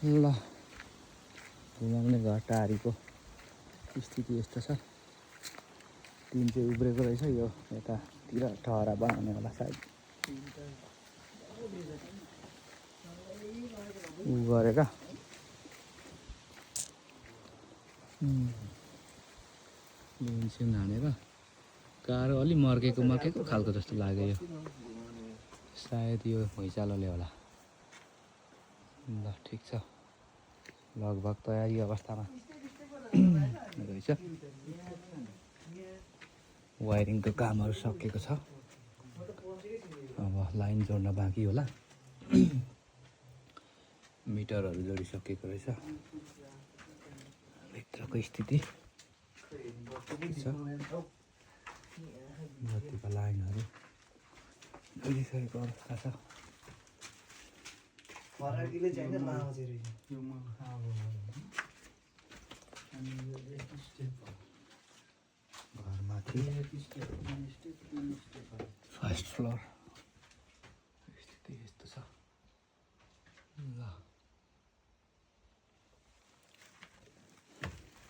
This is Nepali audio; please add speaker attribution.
Speaker 1: ल घुमाउने घर टारीको स्थिति यस्तो छ। टिन चाहिँ उब्रेको रहेछ। यो यतातिर ठहरा बनाउने होला सायद उ गरेर। सिन हानेर गाह्रो अलि मर्केको खालको जस्तो लाग्यो यो। सायद यो भुइँचालोले होला। ल ठिक छ, लगभग तयारी अवस्थामा रहेछ। वायरिङको कामहरू सकिएको छ। अब लाइन जोड्न बाँकी होला। मिटरहरू जोडिसकेको रहेछ। भित्रको स्थिति छ। बत्तीको लाइनहरू जोडिसकेको अवस्था छ। घरमाथि फर्स्ट फ्लोर।